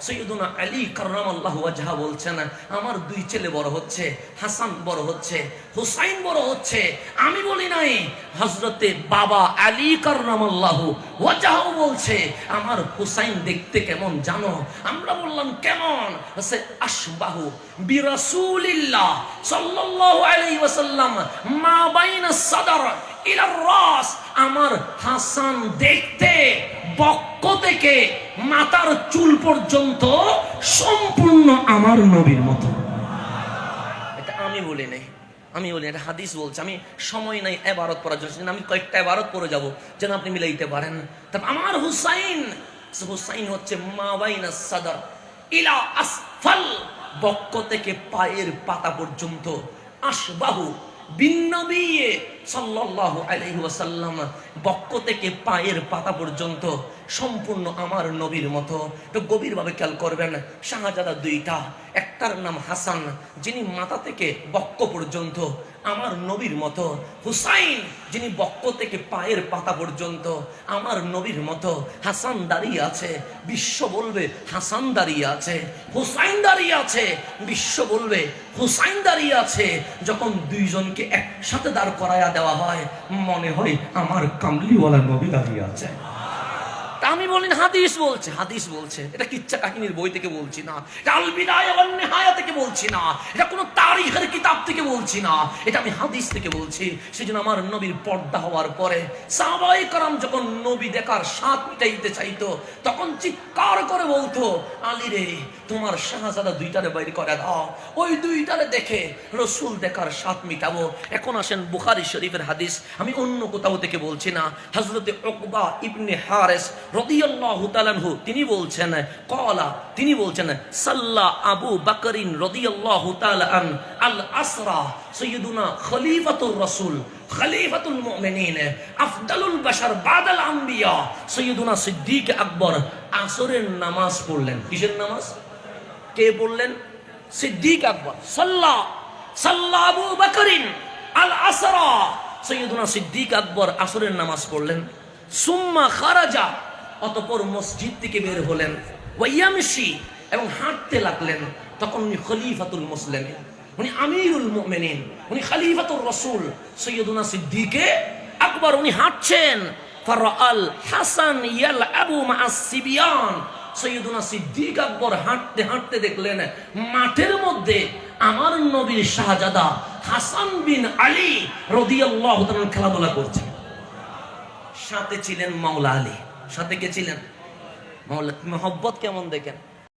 সৈয়দুনা আলী কাররামাল্লাহু ওয়াজহা বলছেন, আমার দুই ছেলে বড় হচ্ছে, হাসান বড় হচ্ছে, হুসাইন বড় হচ্ছে। আমি বলি নাই, হযরতে বাবা আলী কাররামাল্লাহু ওয়াজহা বলছে, আমার হুসাইন দেখতে কেমন জানো? আমরা বললাম কেমন? সে আশবাহু বিরাসূলিল্লাহ সাল্লাল্লাহু আলাইহি ওয়াসাল্লাম মা বাইনা সাদর ইলা রাস। আমার হাসান দেখতে বক্ষ থেকে মাথার চুল পর্যন্ত সম্পূর্ণ আমার নবীর মতো। এটা আমি বলি নাই, আমি বলি এটা হাদিস বলছে। আমি সময় নাই ইবারত পড়ার জন্য, আমি কয়েকটা ইবারত পড়ে যাব যেন আপনি মিলাইতে পারেন। তারপর আমার হুসাইন, হুসাইন হচ্ছে মা বাইনা সাদর ইলা আসফাল, বক্ষ থেকে পায়ের পাতা পর্যন্ত। আশবাহু বিন্নবী সাল্লাল্লাহু আলাইহি ওয়াসাল্লাম, বক্ষ থেকে পায়ের পাতা পর্যন্ত সম্পূর্ণ আমার নবীর মতো। তো গভীরভাবে খেয়াল করবেন, শাহজাদা দুইটা, একটার নাম হাসান, যিনি মাথা থেকে বক্ষ পর্যন্ত আমার নবীর মতো, হুসাইন যিনি বক্ষ থেকে পায়ের পাতা পর্যন্ত আমার নবীর মতো। হাসান দাঁড়িয়ে আছে, বিশ্ব বলবে হাসান দাঁড়িয়ে আছে, হুসাইন দাঁড়িয়ে আছে, বিশ্ব বলবে হুসাইন দাঁড়িয়ে আছে। যখন দুইজনকে একসাথে দাঁড় করায়া দেওয়া হয়, মনে হয় আমার কামলিওয়ালা নবী দাঁড়িয়ে আছে। আমি বলেন হাদিস বলছে, হাদিস বলছে, এটা কিচ্ছা কাহিনীর বই থেকে বলছি না, এটা আল বিদায়া ওয়ান নিহায়া থেকে বলছি না, এটা কোনো তারিখের কিতাব থেকে বলছি না, এটা আমি হাদিস থেকে বলছি। সেজন্য আমার নবীর পর্দা হওয়ার পরে সাহাবায়ে কেরাম যখন নবী দেখার স্বাদ মিটাইতে চাইতো, তখন চিৎকার করে বলতো, আলী রে তোমার শাহজাদা দুইটারে বাইর করে দাও, ওই দুইটারে দেখে রসুল দেখার স্বাদ মিটাবো। এখন আসেন বুখারী শরীফের হাদিস, আমি অন্য কোথাও থেকে বলছি না। হযরতে উকবা ইবনে হারিস রাদিয়াল্লাহু তাআলা আনহু তিনি বলছেন, ক্বালা তিনি বলছেন, সাল্লা আবু বকরিন রাদিয়াল্লাহু তাআলা আন আল আসরা সাইয়্যিদুনা খলিফাতুর রাসূল খলিফাতুল মুমিনিন আফদালুল বাশার বাদাল আম্বিয়া সাইয়্যিদুনা সিদ্দিক আকবর আসরের নামাজ পড়লেন। কিসের নামাজ? কে পড়লেন? সিদ্দিক আকবর। সাল্লা আবু বকরিন আল আসরা, সাইয়্যিদুনা সিদ্দিক আকবর আসরের নামাজ পড়লেন। সুম্মা খারাজা, অতঃপর মসজিদ থেকে বের হলেন। ওয়াইয়ামশি, এবং হাঁটতে লাগলেন। তখন উনি খলিফাতুল মুসলিমিন, উনি আমিরুল মুমিনিন, উনি খলিফাতুর রাসূল সাইয়্যিদুনা সিদ্দিক আকবর, উনি হাঁটছেন। ফারাআল হাসান ইয়ালআবু মা'আস সিবিয়ান, সাইয়্যিদুনা সিদ্দিক আকবর হাঁটতে হাঁটতে দেখলেন মাঠের মধ্যে আমার নবীর শাহজাদা হাসান বিন আলী রাদিয়াল্লাহু তাআলা খেলাধুলা করছেন। সাথে ছিলেন মাওলা আলী। সাথে কে ছিলেন? মাওলা। মহব্বত কেমন দেখেন।